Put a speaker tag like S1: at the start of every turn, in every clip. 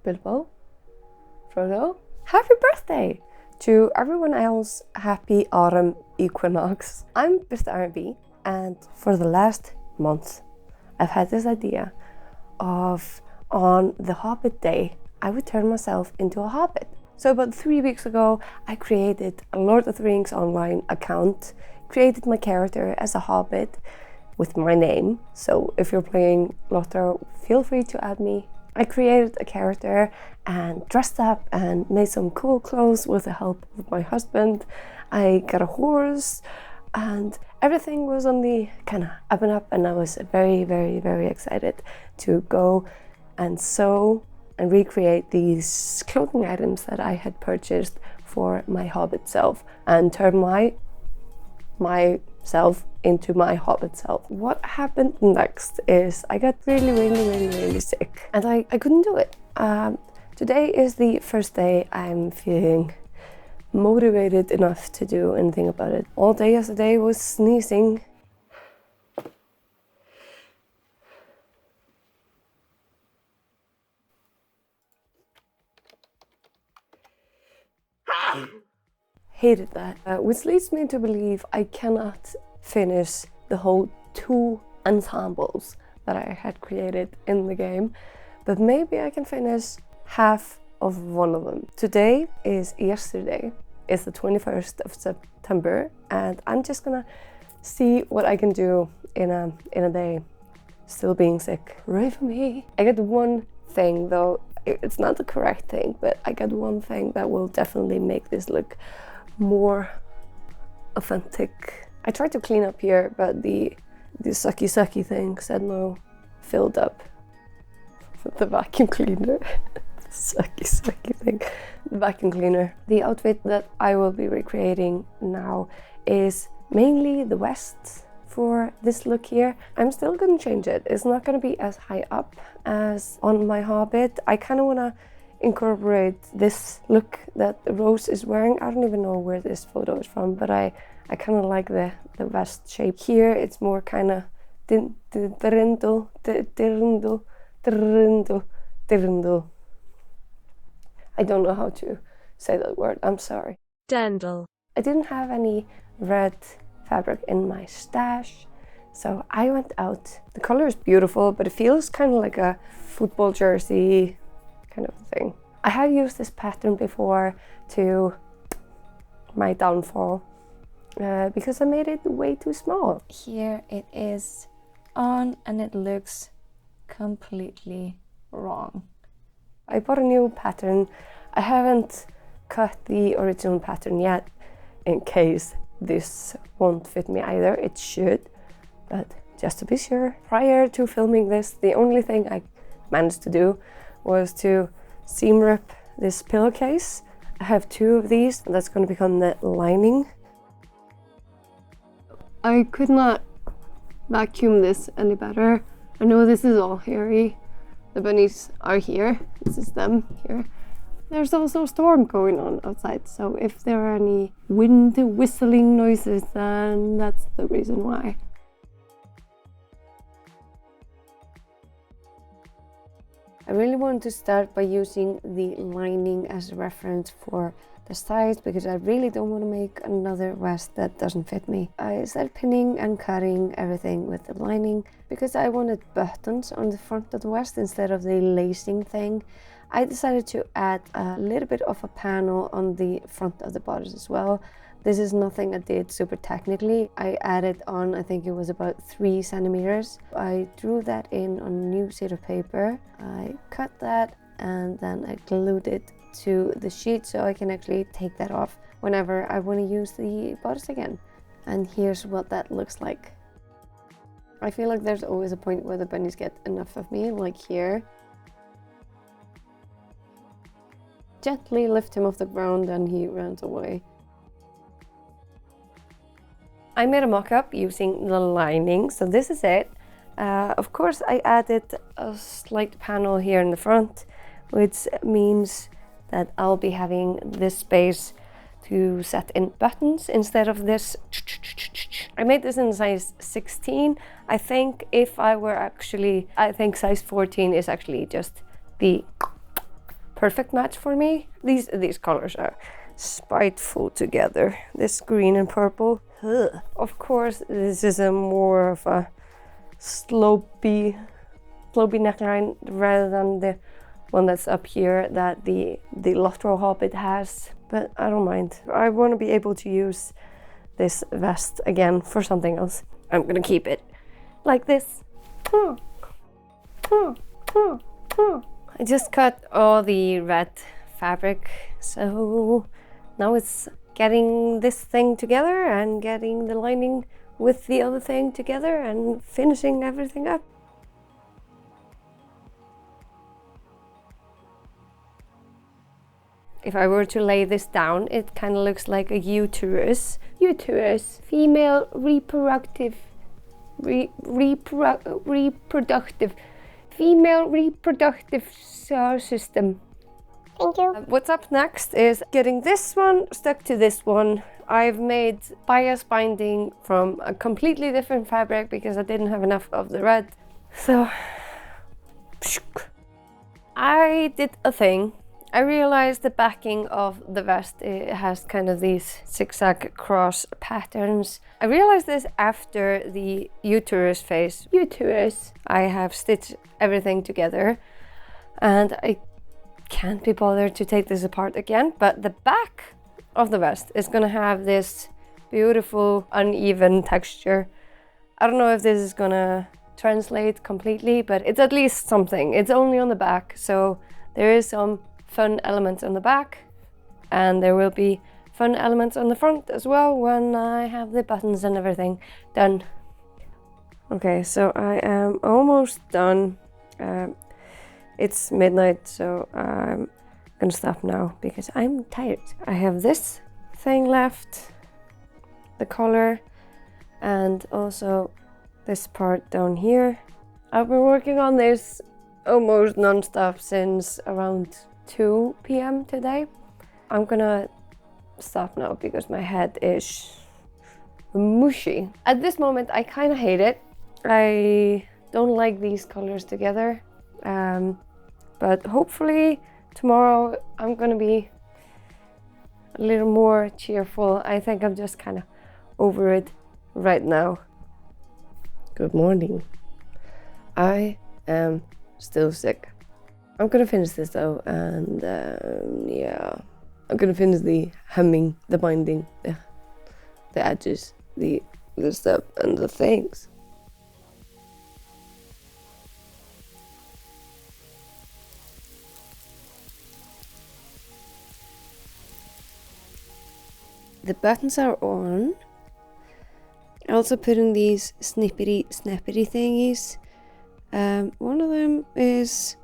S1: Bilbo, Frodo, happy birthday! To everyone else, happy autumn equinox. I'm Birta, and for the last month, I've had this idea of on the Hobbit day, I would turn myself into a Hobbit. So about 3 weeks ago, I created a Lord of the Rings online account, created my character as a Hobbit with my name. So if you're playing LOTRO, feel free to add me. I created a character and dressed up and made some cool clothes with the help of my husband. I got a horse and everything was on the kind of up and up, and I was very, very, very excited to go and sew and recreate these clothing items that I had purchased for my Hobbit self and turn myself into my Hobbit self. What happened next is I got really sick and I couldn't do it. Today is the first day I'm feeling motivated enough to do anything about it. All day yesterday was sneezing. Hated that, which leads me to believe I cannot finish the whole 2 ensembles that I had created in the game, but maybe I can finish half of one of them. Today is yesterday, it's the 21st of September, and I'm just gonna see what I can do in a day, still being sick. Pray for me. I got one thing though, it's not the correct thing, but I got one thing that will definitely make this look more authentic. I tried to clean up here, but the sucky thing said no, filled up with the vacuum cleaner. sucky thing. The vacuum cleaner. The outfit that I will be recreating now is mainly the vest for this look here. I'm still gonna change it. It's not gonna be as high up as on my Hobbit. I kind of wanna incorporate this look that Rose is wearing. I don't even know where this photo is from, but I kind of like the vest shape. Here it's more kind of dirndl. I don't know how to say that word, I'm sorry.
S2: Dirndl.
S1: I didn't have any red fabric in my stash, so I went out. The color is beautiful, but it feels kind of like a football jersey kind of thing. I have used this pattern before to my downfall because I made it way too small. Here it is on and it looks completely wrong. I bought a new pattern. I haven't cut the original pattern yet in case this won't fit me either. It should, but just to be sure. Prior to filming this, the only thing I managed to do was to seam rip this pillowcase. I have 2 of these. That's going to become the lining. I could not vacuum this any better. I know this is all hairy. The bunnies are here. This is them here. There's also a storm going on outside, so if there are any wind whistling noises, then that's the reason why. I really want to start by using the lining as a reference for the sides because I really don't want to make another vest that doesn't fit me. I started pinning and cutting everything with the lining because I wanted buttons on the front of the vest instead of the lacing thing. I decided to add a little bit of a panel on the front of the bodice as well. This is nothing I did super technically. I added on, I think it was about 3 centimeters. I drew that in on a new sheet of paper. I cut that and then I glued it to the sheet so I can actually take that off whenever I want to use the bodice again. And here's what that looks like. I feel like there's always a point where the bunnies get enough of me, like here. Gently lift him off the ground and he runs away. I made a mock-up using the lining, so this is it. Of course I added a slight panel here in the front, which means that I'll be having this space to set in buttons instead of this. I made this in size 16. I think size 14 is actually just the perfect match for me. These colors are spiteful together. This green and purple. Ugh. Of course, this is a more of a slopey neckline rather than the one that's up here that the LOTRO Hobbit has. But I don't mind. I want to be able to use this vest again for something else. I'm gonna keep it like this. I just cut all the red fabric, so now it's getting this thing together and getting the lining with the other thing together and finishing everything up. If I were to lay this down, it kind of looks like a uterus. Uterus, female reproductive, female reproductive system.
S2: Thank you.
S1: What's up next is getting this one stuck to this one. I've made bias binding from a completely different fabric because I didn't have enough of the red. So, I did a thing. I realized the backing of the vest, it has kind of these zigzag cross patterns. I realized this after the uterus phase. I have stitched everything together and I can't be bothered to take this apart again, but the back of the vest is gonna have this beautiful uneven texture. I don't know if this is gonna translate completely, but it's at least something. It's only on the back, so there is some fun elements on the back and there will be fun elements on the front as well when I have the buttons and everything done. Okay, so I am almost done. It's midnight, so I'm gonna stop now because I'm tired. I have this thing left, the collar, and also this part down here. I've been working on this almost non-stop since around 2 p.m. today. I'm gonna stop now because my head is mushy. At this moment, I kind of hate it. I don't like these colors together, but hopefully tomorrow I'm gonna be a little more cheerful. I think I'm just kind of over it right now. Good morning. I am still sick. I'm gonna finish this though, and yeah, I'm gonna finish the hemming, the binding, the edges, the stuff and the things. The buttons are on. I also put in these snappity thingies. One of them is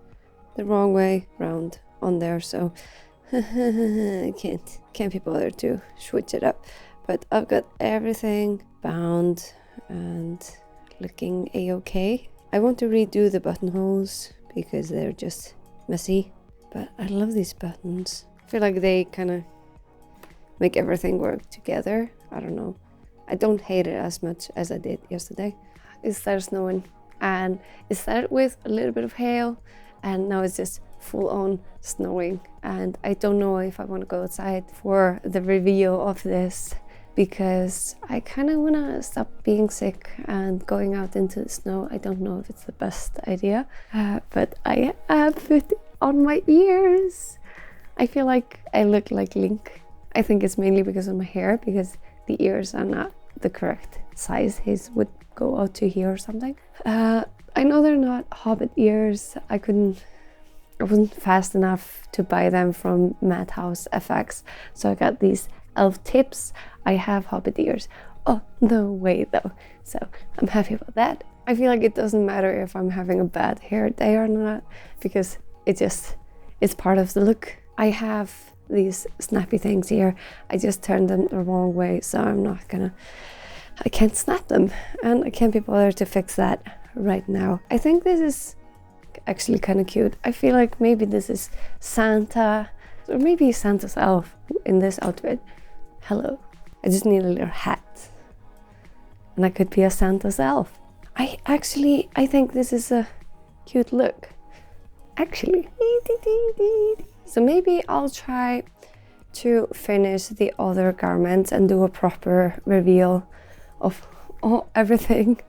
S1: the wrong way round on there, so I can't be bothered to switch it up. But I've got everything bound and looking a-okay. I want to redo the buttonholes because they're just messy, but I love these buttons. I feel like they kind of make everything work together. I don't know. I don't hate it as much as I did yesterday. It started snowing and it started with a little bit of hail and now it's just full on snowing. And I don't know if I want to go outside for the reveal of this because I kind of want to stop being sick and going out into the snow. I don't know if it's the best idea, but I have put on my ears. I feel like I look like Link. I think it's mainly because of my hair, because the ears are not the correct size. His would go out to here or something. I know they're not Hobbit ears. I wasn't fast enough to buy them from Madhouse FX, so I got these elf tips. I have Hobbit ears on the way though, so I'm happy about that. I feel like it doesn't matter if I'm having a bad hair day or not, because it's part of the look. I have these snappy things here. I just turned them the wrong way, so I can't snap them, and I can't be bothered to fix that right now. I think this is actually kind of cute. I feel like maybe this is Santa, or maybe Santa's elf in this outfit. Hello. I just need a little hat, and I could be a Santa's elf. I think this is a cute look. actually. So maybe I'll try to finish the other garments and do a proper reveal of everything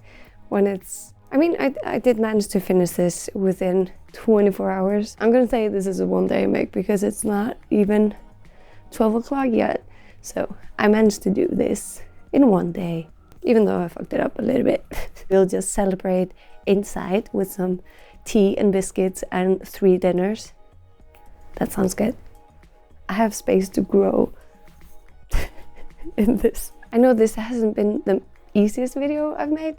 S1: when it's... I mean, I did manage to finish this within 24 hours. I'm gonna say this is a one-day make because it's not even 12 o'clock yet. So I managed to do this in one day, even though I fucked it up a little bit. We'll just celebrate inside with some tea and biscuits and 3 dinners. That sounds good. I have space to grow in this. I know this hasn't been the easiest video I've made.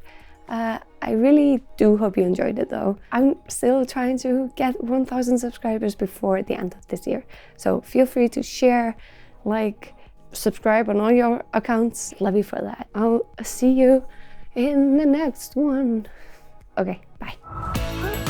S1: I really do hope you enjoyed it though. I'm still trying to get 1,000 subscribers before the end of this year. So feel free to share, like, subscribe on all your accounts. Love you for that. I'll see you in the next one. Okay, bye.